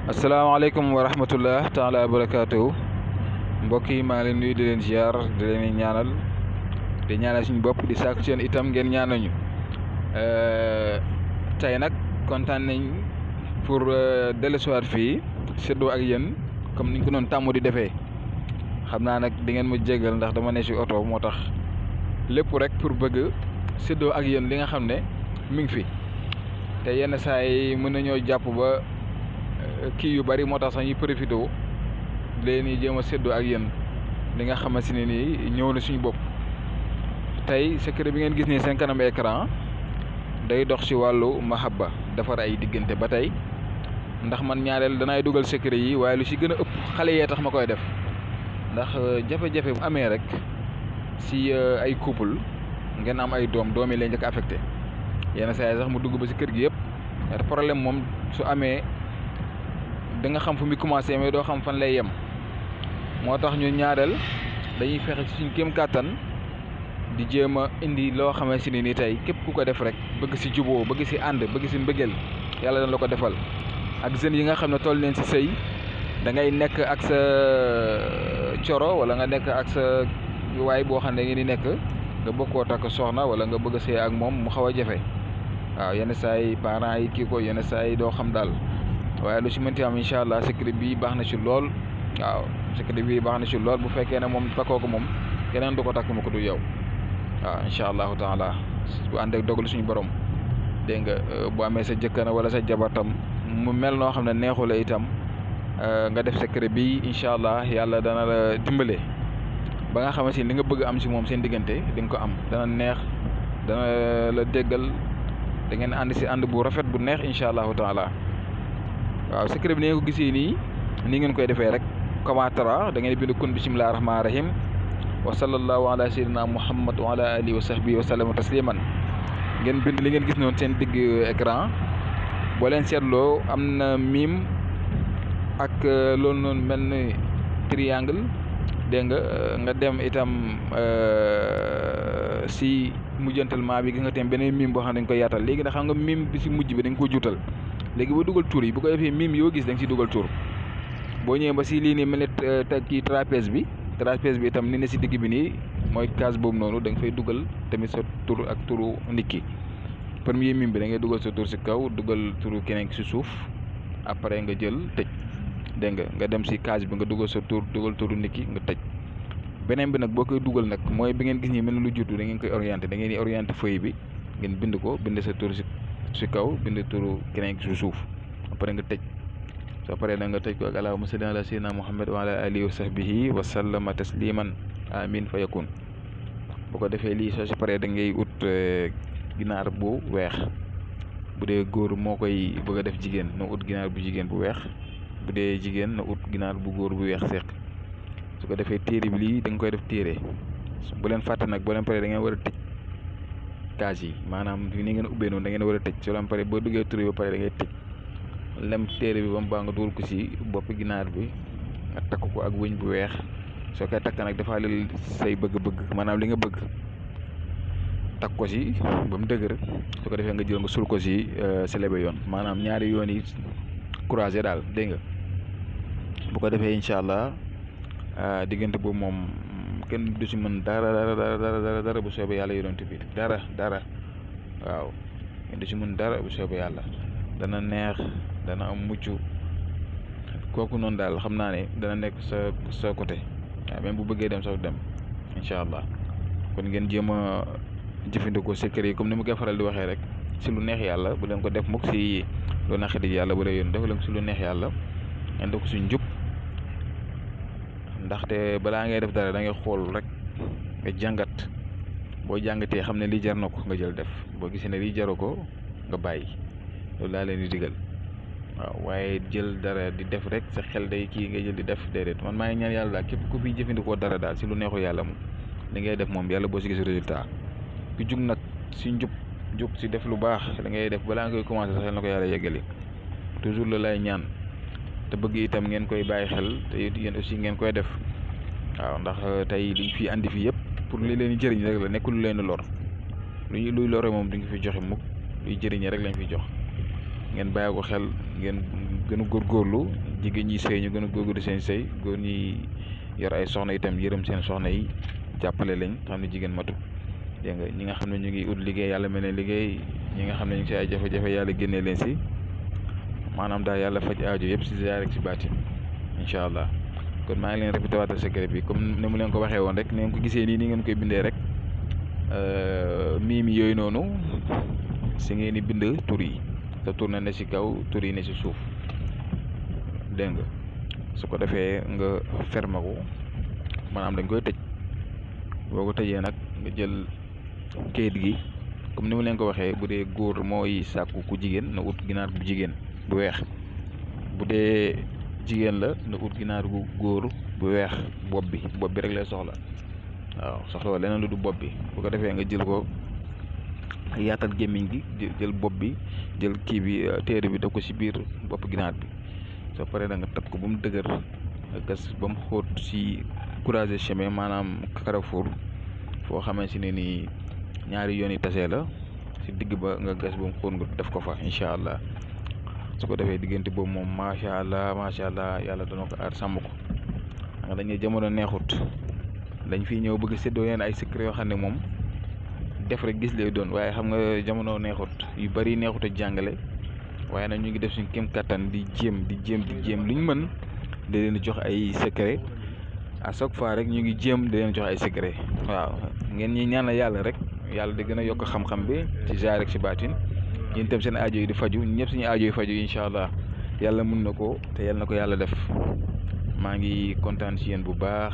asalaamaaleykum wa rahmatullah taala wa barakaatuhu mbokk yi maa leen nuyu di leen ziar di leen ñaanal suñu bopp di sàkku seen itam ngeen ñaanañu tey nag kontaan nañ pour dellusiwaat fii séddoo ak yéen comme niñ ko doon tàmmu di defee xam naa nag di ngeen ma jégal ndax dama ne si oto moo tax lépp rek pour bëgg séddoo ak yéen li nga xam ne mi ngi fi te yenn saa yi mën nañoo jàpp ba kii yu bari moo tax sax ñuy profité leen ñuy jéem a séddoo ak yéen li nga xamante ne nii ñëw na suñu bopp. tey secret bi ngeen gis nii seen kanam écran day dox ci wàllu mahabba defar ay diggante ba tey ndax man ñaareel danaay dugal secret yi waaye lu ci gën a ëpp xale yee tax ma koy def ndax jafe-jafe bu amee rek ci ay couple ngeen am ay doom yi lay njëkk affecté yenn saa yi sax mu dugg ba ci kër gi yëpp te problème moom su amee da nga xam fu muy commencé mais doo xam fan lay yem moo tax ñu ñaareel dañuy fexe ci suñu kéem kàttan di jéem a indi loo xamante ne ni tey képp ku ko def rek bëgg ci juboo bëgg ci ànd bëgg ci mbëggeel yàlla dana la ko defal. ak jeunes yi nga xam ne toll leen ci sëy da ngay nekk ak sa coro wala nga nekk ak sa waay boo xam ne ngeen di nekk nga bëgg koo takk soxna wala nga bëgg a sëy ak moom mu xaw a jafe waaw yenn saa yi parents yi kii ko yenn saa yi doo xam daal. waaye lu ci mënti am incha allah secret bii baax na ci lool waaw secret bii baax na ci lool bu fekkee ne moom takkoo ko moom keneen du ko takk ma ko du yow waaw incha allahu taala bu ànd ak dogal suñu borom dégg nga bu amee sa jëkkër wala sa jabartam mu mel noo xam ne neexu la itam nga def secret bii incha allah yàlla dana la dimbale ba nga xamante ni li nga bëgg am ci moom seen diggante di nga ko am dana neex dana la déggal da ngeen ànd ci ànd bu rafet bu neex incha allahu taala. waaw secret bi ni nga ko gisee nii ngeen koy defee rek commentaire da ngeen bind kun bismillahir rahmanir rahim wa sallallahu ala sayyidina muhammad wa ala alihi wa sahbihi wa sallam tasliman ngeen bind li ngeen gis noonu seen digg écran boo leen seetloo am na mim ak loolu noonu mel ni triangle dégg nga dem itam si mujjantalement bi gis nga tam beneen mim boo xam ne dañ koy yaatal léegi nag xam nga mim bi si mujj bi dañ ko juutal léegi boo dugal tur yi bu ko defee mim yoo gis da nga ciy dugal tur boo ñëwee ba si lii nii mel ne kii trapèze bi itam ni ne si digg bi nii mooy case boobu noonu da nga fay dugal tamit sa tur ak turu nit ki premier mim bi da ngay dugal sa tur si kaw dugal turu keneen si suuf après nga jël tëj dégg nga dem si case bi nga dugal sa tur dugal turu nit ki nga tëj beneen bi nag boo koy dugal nag mooy bi ngeen gis nii mel ne lu juutu da ngeen koy orienté da ngeen di orienté feuille bi ngeen bind ko bind sa tur si kaw bind turu keneen si suuf après nga tëj soo paree da nga tëj ko ak allahumma salli ala sayyidina muhammad wa ala alihi wa sahbihi wa sallama tasliman amin fa yakun bu ko defee lii soo si paree da ngay ut ginaar bu weex bu dee góor moo koy bëgg a def jigéen na ut ginaar bu jigéen bu weex bu dee jigéen na ut ginaar bu góor bu weex seq su ko defee téere bi lii da nga koy def téere bu leen fàtte nag boo leen paree da ngeen war a tëj kaas yi maanaam ni ngeen ubbee noonu da ngeen war a tëj soo leen pare boo duggee tur ba pare da ngay tëj lem téere bi ba mu baax nga dugal ko ci boppi ginaar bi nga takk ko ak wëñ bu weex soo koy takk nag dafa leel say bëgg-bëgg maanaam li nga bëgg takk ko ci ba mu dëgër su ko defee nga jël nga sul ko ci selebe yoon maanaam ñaari yoon yi croisé daal dégg nga bu ko defee incha allah diggante boobu moom kenn du ci mën dara bu soobee yàlla yonent bi dara waaw kenn du ci mën dara bu soobee yàlla dana neex dana am mucc kooku noonu daal xam naa ne dana nekk sa côté waaw même bu bëggee dem sax dem incha allah kon ngeen jéem a jëfandikoo secret yi comme ni ma koy faral di waxee rek si lu neex yàlla bu leen ko def mukk si lu naqari yàlla bu dee yoon def leen ko si lu neex yàlla ngeen def ko suñ njub ndaxte balaa ngay def dara da ngay xool rek nga jàngat boo jàngatee xam ne lii jar na ko nga jël def boo gisee ne lii jaru ko nga bàyyi loolu laa leen di digal waaw waaye jël dara di def rek sa xel day kii nga jël di def déedéet man maa ngi ñaan yàlla daal képp ku fi jëfandikoo dara daal si lu neexul yàlla moom li ngay def moom yàlla boo si gis résultat ku jug nag si njub jug si def lu baax da ngay def balaa ngay commencé sa xel na ko yàlla yeggali toujours la lay ñaan te bëgg itam ngeen koy bàyyi xel te yéen aussi ngeen koy def waaw ndax tey liñ fi andi fi yëpp pour li leen jëriñ rek la nekkul lu leen lor luy lore moom duñ ko fi joxe mukk luy jëriñee rek lañ fi jox ngeen bàyyi ko xel ngeen gën a góorgóorlu jigéen ñi sëy ñu gën a góorgóorlu seen sëy góor ñi yor ay soxna itam yërëm seen soxna yi jàppale lañ xam ne jigéen matut dégg nga ñi nga xam ne ñu ngi ut liggéey yàlla mel ne liggéey ñi nga xam ne ñu ngi si ay jafe-jafe yàlla génnee leen si maanaam daal yàlla faj aajo yëpp si zaahir rek si baatin incha allah. kon maa ngi leen répété waatal secret bi comme ni mu leen ko waxee woon rek ni ngeen ko gisee nii ni ngeen koy bindee rek miimi yooyu noonu si ngeen di bind tur yi te tur na ne si kaw tur yi ne si suuf dégg nga su ko defee nga fermer ko maanaam dañ koy tëj boo ko tëjee nag nga jël kayit gi comme ni mu leen ko waxee bu dee góor mooy sàkku ku jigéen na ut ginaar bu jigéen bu weex bu dee jigéen la na ut ginaar gu góor bu weex bopp bi rek lay soxla waaw soxla wala leneen lu du bopp bi bu ko defee nga jël ko yaatal gémmiñ gi jël bopp bi jël kii bi téere bi def ko si biir bopp ginaar bi soo paree da nga takk ko ba mu dëgër nga gas ba mu xóot si croisé chemin maanaam carrefour foo xamante ne ni ñaari yoon yi tasee la si digg ba nga gas ba mu xóot nga def ko fa incha allah. su ko defee diggante boobu moom macha allah yàlla dana ko aar sàmm ko nga dañuy jamono neexut dañ fi ñëw bëgg séddoo yeen ay secret yoo xam ne moom def rek gis lay doon waaye xam nga jamono neexut yu bari neexut a jàngale waaye nag ñu ngi def suñ kéem kattan di jéem lu ñu mën di leen jox ay secret à chaque fois rek ñu ngi jéem di leen jox ay secret waaw ngeen ñi ñaanal yàlla rek yàlla di gën a yokk xam-xam bi ci zaahir rek ci baatin yéen itam seen aajo yi di faju ñëpp suñu aajo yi faju incha allah yàlla mun na ko te yàlla na ko yàlla def maa ngi kontaan si yéen bu baax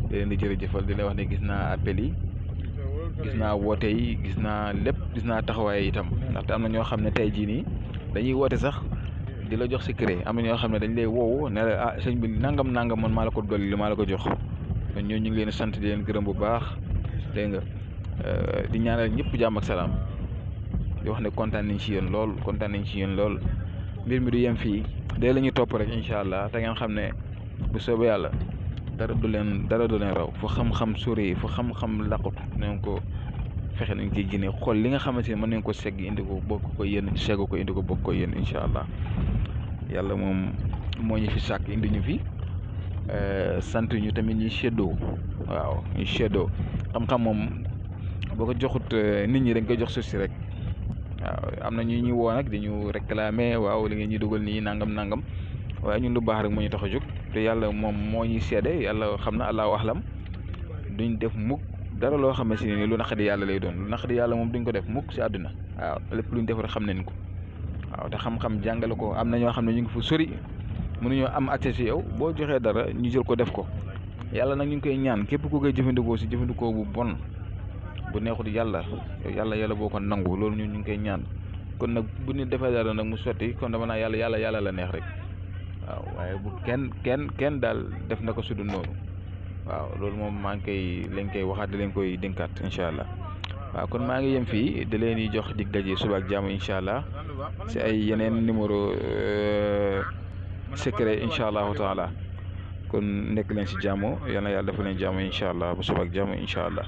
di leen di jërëjëfal di leen wax ne gis naa appel yi gis naa woote yi gis naa lépp gis naa taxawaay itam ndaxte am na ñoo xam ne tey jii nii dañuy woote sax di la jox secret am na ñoo xam ne dañ lay woowu ne la ah sëñ bi nangam man maa la ko dolli maa la ko jox kon ñoo ñu ngi leen sant di leen gërëm bu baax dégg nga di ñaanal ñëpp jàmm ak salaam. di wax ne kontaan nañ ci yéen lool mbir mi du yem fii dee la ñuy topp rek incha allah te ngeen xam ne bu soobee yàlla dara du leen raw fu xam-xam sori fu xam-xam laqut nañ ko fexe nañ koy génne xool li nga xamante ne mën nañ ko segg indi ko bokk ko yéen segg ko indi ko bokk ko yéen incha allah yàlla moom moo ñu fi sàkk indi ñu fi sant ñu tamit ñuy séddoo waaw ñuy séddoo xam-xam moom boo ko joxut nit ñi dañ koy jox suuf si rek. waaw am na ñu ñuy woo nag dañu réclamer waaw li ngeen ñuy dugal nii nangam waaye ñun lu baax rek moo ñu tax a jóg te yàlla moom moo ñuy seede yàlla xam na allahu ahlam duñ def mukk dara loo xam ne si ni lu naqadi yàlla lay doon lu naqadi yàlla moom duñ ko def mukk si àdduna waaw lépp luñ def rek xam nañ ko waaw te xam-xam jàngale ko am na ñoo xam ne ñu ngi fu sori mënuñoo am accès si yow boo joxee dara ñu jël ko def ko yàlla nag ñu ngi koy ñaan képp ku koy jëfandikoo si jëfandikoo bu bon bu neexut yàlla boo ko nangu loolu ñu ngi koy ñaan kon nag bu nit defee dara nag mu sotti kon dama naa yàlla la neex rek waaw waaye bu kenn daal def na ko sudu noonu waaw loolu moom maa ngi koy koy waxaat di leen koy dénkaat incha allah waaw kon maa ngi yem fii di leen di jox dig daje suba ak jàmm incha allah si ay yeneen numéro secret incha allahu taala kon nekk leen si jàmm yal na yàlla dafa leen jàmm incha allah bu suba ak jàmm incha allah.